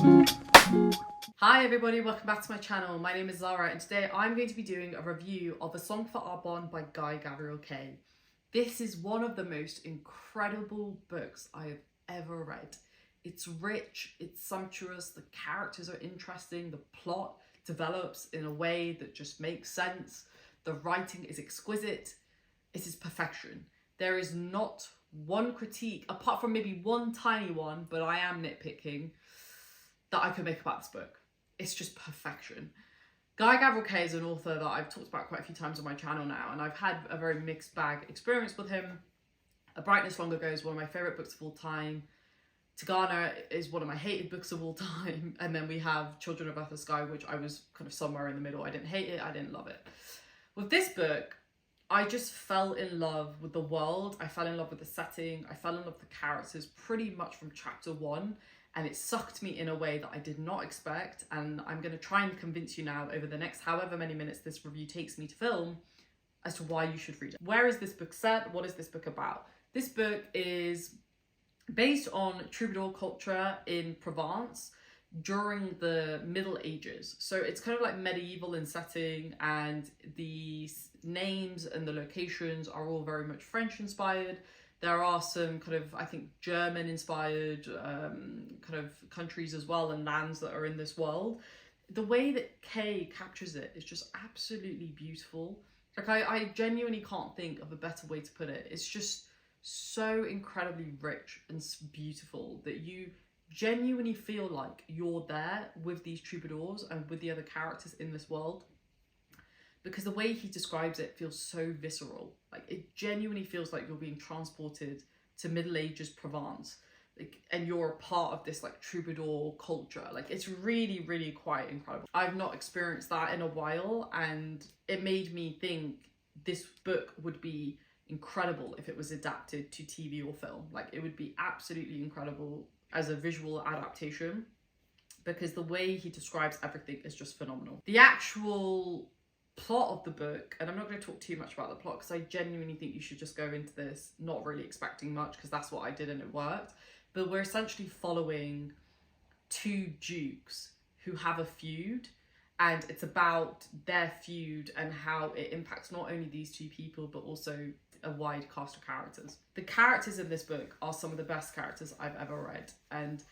Hi everybody, welcome back to my channel. My name is Zara and today I'm going to be doing a review of A Song for Arbonne by Guy Gavriel Kay. This is one of the most incredible books I have ever read. It's rich, it's sumptuous, the characters are interesting, the plot develops in a way that just makes sense, the writing is exquisite, it is perfection. There is not one critique, apart from maybe one tiny one, but I am nitpicking, that I could make about this book. It's just perfection. Guy Gavriel Kay is an author that I've talked about quite a few times on my channel now, and I've had a very mixed bag experience with him. A Brightness Long Ago is one of my favourite books of all time. Tagana is one of my hated books of all time. And then we have Children of Earth and Sky, which I was kind of somewhere in the middle. I didn't hate it, I didn't love it. With this book, I just fell in love with the world. I fell in love with the setting. I fell in love with the characters pretty much from chapter one. And it sucked me in a way that I did not expect. And I'm going to try and convince you now over the next however many minutes this review takes me to film as to why you should read it. Where is this book set? What is this book about? This book is based on Troubadour culture in Provence during the Middle Ages. So it's kind of like medieval in setting, and the names and the locations are all very much French inspired. There are some kind of, I think, German inspired kind of countries as well and lands that are in this world. The way that Kay captures it is just absolutely beautiful. Like I genuinely can't think of a better way to put it. It's just so incredibly rich and beautiful that you genuinely feel like you're there with these troubadours and with the other characters in this world. Because the way he describes it feels so visceral. Like it genuinely feels like you're being transported to Middle Ages Provence, like, and you're a part of this like troubadour culture. Like it's really, really quite incredible. I've not experienced that in a while, and it made me think this book would be incredible if it was adapted to TV or film. Like it would be absolutely incredible as a visual adaptation, because the way he describes everything is just phenomenal. The actual plot of the book, and I'm not going to talk too much about the plot because I genuinely think you should just go into this not really expecting much, because that's what I did and it worked. But we're essentially following two dukes who have a feud, and it's about their feud and how it impacts not only these two people but also a wide cast of characters. The characters in this book are some of the best characters I've ever read, and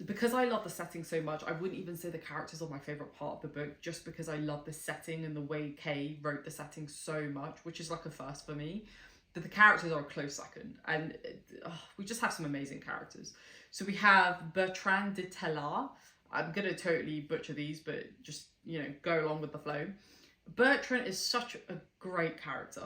because I love the setting so much, I wouldn't even say the characters are my favourite part of the book, just because I love the setting and the way Kay wrote the setting so much, which is like a first for me. But the characters are a close second, and we just have some amazing characters. So we have Bertrand de Tella. I'm going to totally butcher these, but just, you know, go along with the flow. Bertrand is such a great character.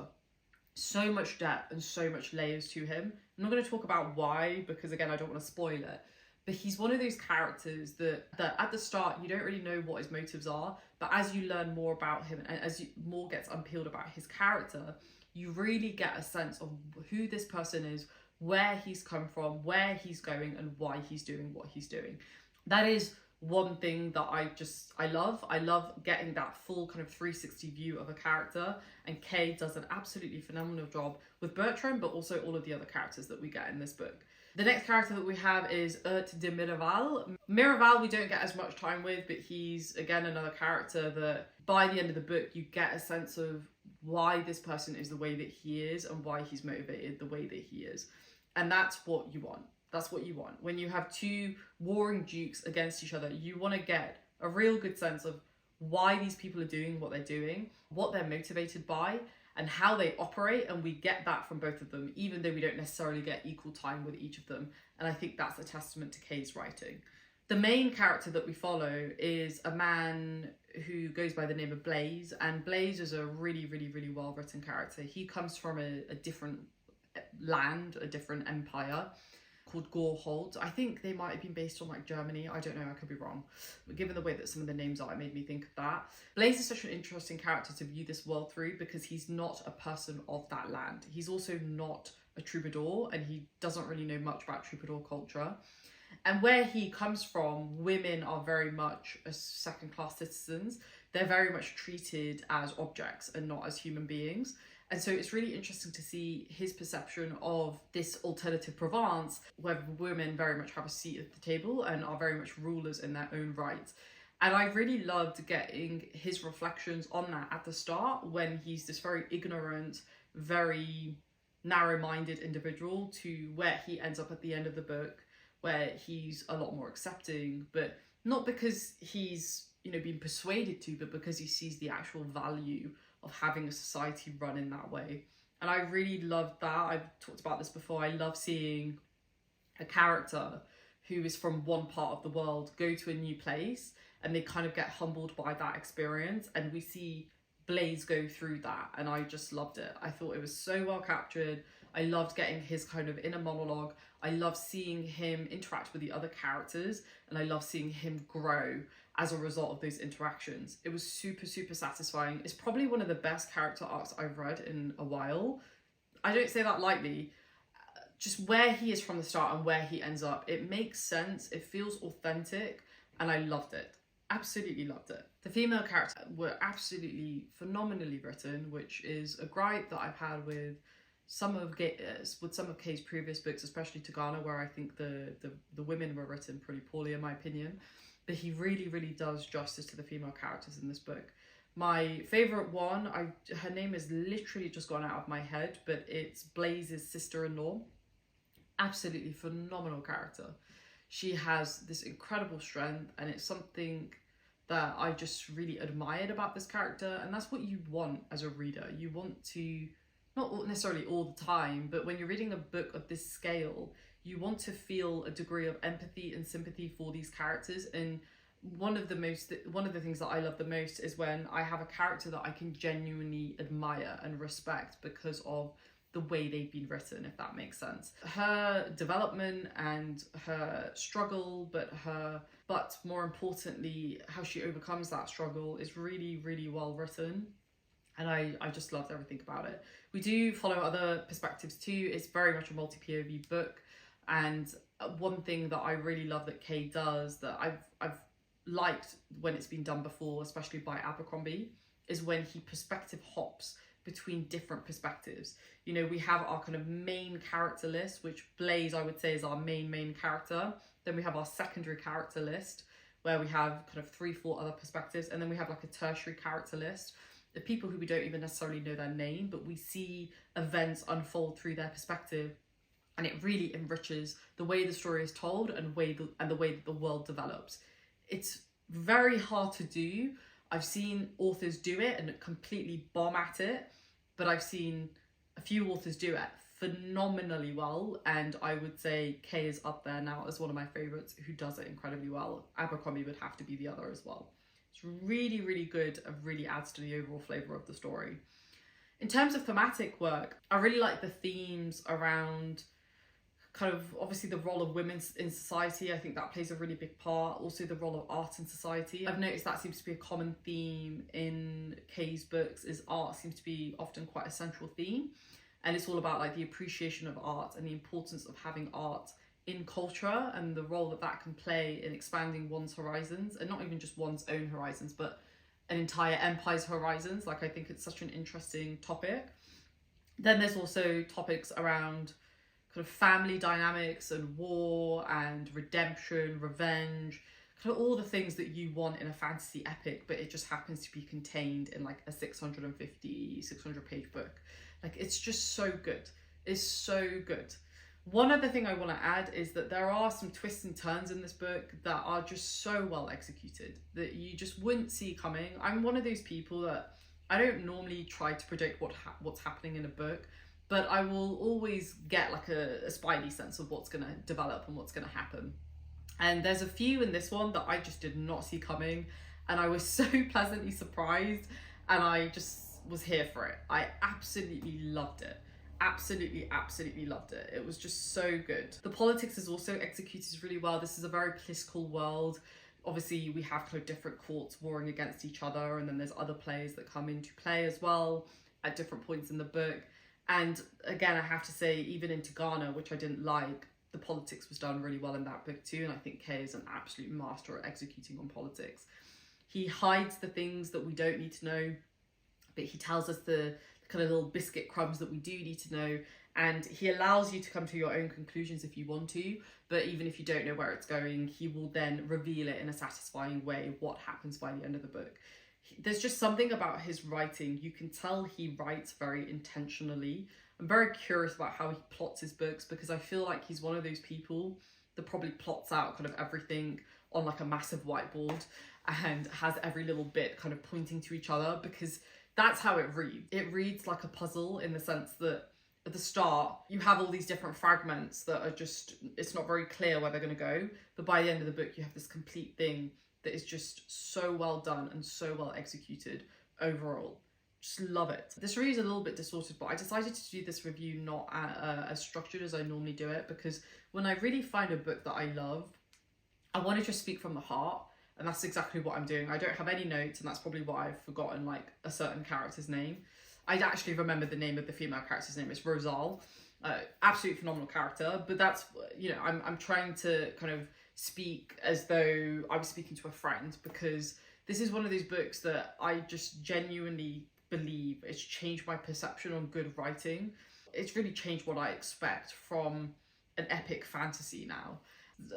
So much depth and so much layers to him. I'm not going to talk about why, because again, I don't want to spoil it. But he's one of those characters that at the start, you don't really know what his motives are. But as you learn more about him and as more gets unpeeled about his character, you really get a sense of who this person is, where he's come from, where he's going, and why he's doing what he's doing. That is one thing that I love. I love getting that full kind of 360 view of a character. And Kay does an absolutely phenomenal job with Bertrand, but also all of the other characters that we get in this book. The next character that we have is Ert de Miraval. Miraval we don't get as much time with, but he's again another character that by the end of the book you get a sense of why this person is the way that he is and why he's motivated the way that he is. And that's what you want. That's what you want. When you have two warring dukes against each other, you want to get a real good sense of why these people are doing what they're doing, what they're motivated by, and how they operate, and we get that from both of them, even though we don't necessarily get equal time with each of them. And I think that's a testament to Kay's writing. The main character that we follow is a man who goes by the name of Blaise, and Blaise is a really, really, really well-written character. He comes from a different land, a different empire called Gorhold. I think they might have been based on like Germany. I don't know, I could be wrong. But given the way that some of the names are, it made me think of that. Blaise is such an interesting character to view this world through, because he's not a person of that land. He's also not a troubadour, and he doesn't really know much about troubadour culture. And where he comes from, women are very much as second-class citizens. They're very much treated as objects and not as human beings. And so it's really interesting to see his perception of this alternative Provence, where women very much have a seat at the table and are very much rulers in their own right. And I really loved getting his reflections on that at the start, when he's this very ignorant, very narrow-minded individual, to where he ends up at the end of the book, where he's a lot more accepting, but not because he's, you know, been persuaded to, but because he sees the actual value of having a society run in that way. And I really loved that. I've talked about this before. I love seeing a character who is from one part of the world go to a new place, and they kind of get humbled by that experience, and we see Blaise go through that, and I just loved it. I thought it was so well captured. I loved getting his kind of inner monologue. I love seeing him interact with the other characters, and I love seeing him grow as a result of those interactions. It was super, super satisfying. It's probably one of the best character arcs I've read in a while. I don't say that lightly. Just where he is from the start and where he ends up, it makes sense. It feels authentic, and I loved it. Absolutely loved it. The female characters were absolutely phenomenally written, which is a gripe that I've had with some of Kay's previous books, especially Tigana, where I think the women were written pretty poorly in my opinion. But he really, really does justice to the female characters in this book. My favourite one, her name has literally just gone out of my head, but it's Blaise's sister-in-law. Absolutely phenomenal character. She has this incredible strength, and it's something that I just really admired about this character, and that's what you want as a reader. You want to, not necessarily all the time, but when you're reading a book of this scale, you want to feel a degree of empathy and sympathy for these characters. And one of the things that I love the most is when I have a character that I can genuinely admire and respect because of the way they've been written, if that makes sense. Her development and her struggle, but more importantly, how she overcomes that struggle is really, really well written. And I just loved everything about it. We do follow other perspectives too. It's very much a multi-POV book. And one thing that I really love that Kay does, that I've liked when it's been done before, especially by Abercrombie, is when he perspective hops between different perspectives. You know, we have our kind of main character list, which Blaise, I would say, is our main character. Then we have our secondary character list, where we have kind of 3-4 other perspectives. And then we have like a tertiary character list, the people who we don't even necessarily know their name, but we see events unfold through their perspective. And it really enriches the way the story is told and the way that the world develops. It's very hard to do. I've seen authors do it and completely bomb at it, but I've seen a few authors do it phenomenally well, and I would say Kay is up there now as one of my favourites who does it incredibly well. Abercrombie would have to be the other as well. It's really, really good and really adds to the overall flavour of the story. In terms of thematic work, I really like the themes around kind of obviously the role of women in society. I think that plays a really big part. Also the role of art in society. I've noticed that seems to be a common theme in Kay's books, is art seems to be often quite a central theme. And it's all about like the appreciation of art and the importance of having art in culture and the role that that can play in expanding one's horizons, and not even just one's own horizons, but an entire empire's horizons. Like, I think it's such an interesting topic. Then there's also topics around kind of family dynamics and war and redemption, revenge, kind of all the things that you want in a fantasy epic, but it just happens to be contained in like a 600 page book. Like, it's just so good. It's so good. One other thing I want to add is that there are some twists and turns in this book that are just so well executed that you just wouldn't see coming. I'm one of those people that I don't normally try to predict what's happening in a book, but I will always get like a spidey sense of what's going to develop and what's going to happen. And there's a few in this one that I just did not see coming, and I was so pleasantly surprised, and I just was here for it. I absolutely loved it. Absolutely loved it. It was just so good. The politics is also executed really well. This is a very political world. Obviously, we have kind of different courts warring against each other, and then there's other players that come into play as well at different points in the book. And again, I have to say, even in Tigana, which I didn't like, the politics was done really well in that book too, and I think Kay is an absolute master at executing on politics. He hides the things that we don't need to know, but he tells us the kind of little biscuit crumbs that we do need to know. And he allows you to come to your own conclusions if you want to, but even if you don't know where it's going, he will then reveal it in a satisfying way, what happens by the end of the book. There's just something about his writing. You can tell he writes very intentionally. I'm very curious about how he plots his books, because I feel like he's one of those people that probably plots out kind of everything on like a massive whiteboard and has every little bit kind of pointing to each other, because that's how it reads. It reads like a puzzle in the sense that at the start, you have all these different fragments that are just, it's not very clear where they're going to go. But by the end of the book, you have this complete thing that is just so well done and so well executed overall. Just love it. This review is a little bit distorted, but I decided to do this review not as structured as I normally do it, because when I really find a book that I love, I want to just speak from the heart. And that's exactly what I'm doing. I don't have any notes, and that's probably why I've forgotten like a certain character's name. I'd actually remember the name of the female character's name. It's Rosal. Absolutely phenomenal character. But that's, you know, I'm trying to kind of speak as though I was speaking to a friend, because this is one of those books that I just genuinely believe it's changed my perception on good writing. It's really changed what I expect from an epic fantasy now.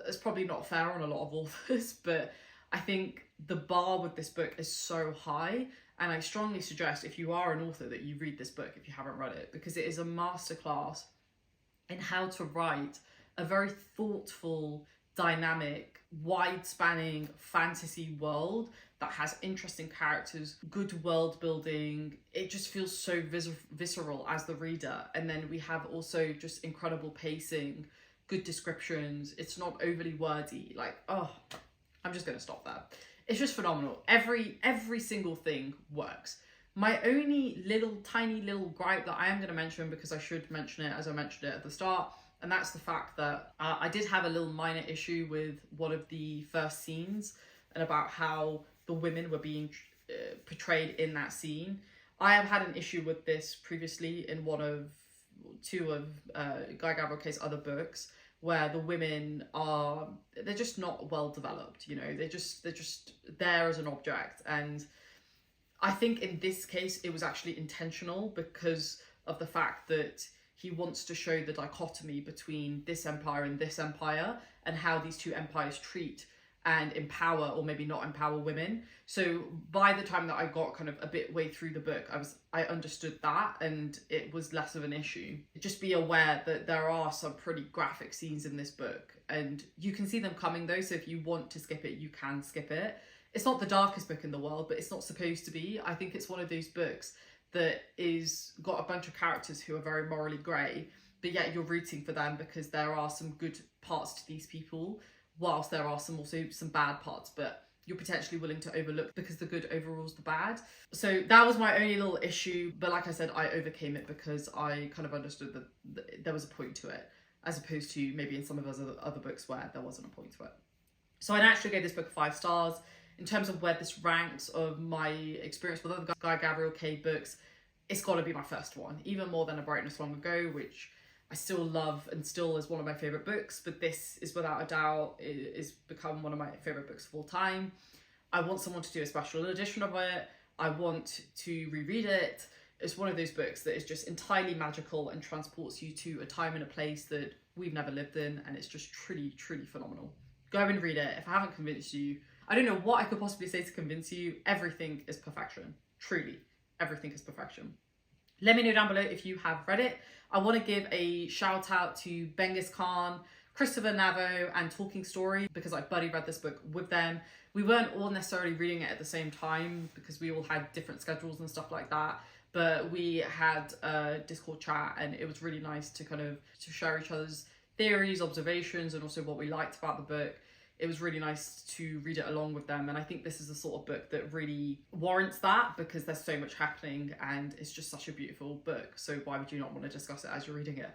It's probably not fair on a lot of authors, but I think the bar with this book is so high. And I strongly suggest, if you are an author, that you read this book if you haven't read it, because it is a masterclass in how to write a very thoughtful, dynamic, wide-spanning fantasy world that has interesting characters, good world building. It just feels so visceral as the reader. And then we have also just incredible pacing, good descriptions. It's not overly wordy. Like, oh, I'm just going to stop there. It's just phenomenal. Every single thing works. My only tiny little gripe that I am going to mention, because I should mention it as I mentioned it at the start, and that's the fact that I did have a little minor issue with one of the first scenes and about how the women were being portrayed in that scene. I have had an issue with this previously in two of Guy Gavril's other books, where the women they're just not well developed, you know, they're just there as an object. And I think in this case it was actually intentional, because of the fact that he wants to show the dichotomy between this empire and this empire, and how these two empires treat and empower, or maybe not empower, women. So by the time that I got kind of a bit way through the book, I understood that, and it was less of an issue. Just be aware that there are some pretty graphic scenes in this book, and you can see them coming though, so if you want to skip it, you can skip it. It's not the darkest book in the world, but it's not supposed to be. I think it's one of those books that is got a bunch of characters who are very morally grey, but yet you're rooting for them because there are some good parts to these people, whilst there are also some bad parts, but you're potentially willing to overlook because the good overrules the bad. So that was my only little issue, but like I said, I overcame it because I kind of understood that there was a point to it, as opposed to maybe in some of those other books where there wasn't a point to it. So I naturally gave this book 5 stars. In terms of where this ranks of my experience with other Guy Gavriel books, it's got to be my first one, even more than A Brightness Long Ago, which I still love and still is one of my favourite books, but this is without a doubt, it has become one of my favourite books of all time. I want someone to do a special edition of it. I want to reread it. It's one of those books that is just entirely magical and transports you to a time and a place that we've never lived in, and it's just truly, truly phenomenal. Go and read it. If I haven't convinced you, I don't know what I could possibly say to convince you. Everything is perfection. Truly, everything is perfection. Let me know down below if you have read it. I want to give a shout out to Benghis Khan, Christopher Navo, and Talking Story, because I buddy read this book with them. We weren't all necessarily reading it at the same time because we all had different schedules and stuff like that, but we had a Discord chat, and it was really nice to to share each other's theories, observations, and also what we liked about the book. It was really nice to read it along with them, and I think this is the sort of book that really warrants that, because there's so much happening and it's just such a beautiful book, so why would you not want to discuss it as you're reading it?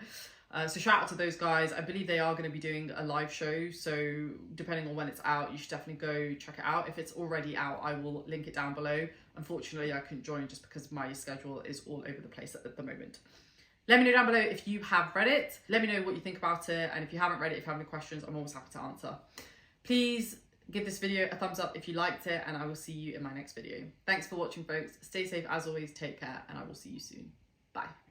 So shout out to those guys. I believe they are going to be doing a live show, so depending on when it's out, you should definitely go check it out. If it's already out, I will link it down below. Unfortunately, I couldn't join just because my schedule is all over the place at the moment. Let me know down below if you have read it. Let me know what you think about it, and if you haven't read it, if you have any questions, I'm always happy to answer. Please give this video a thumbs up if you liked it, and I will see you in my next video. Thanks for watching, folks. Stay safe as always, take care, and I will see you soon. Bye.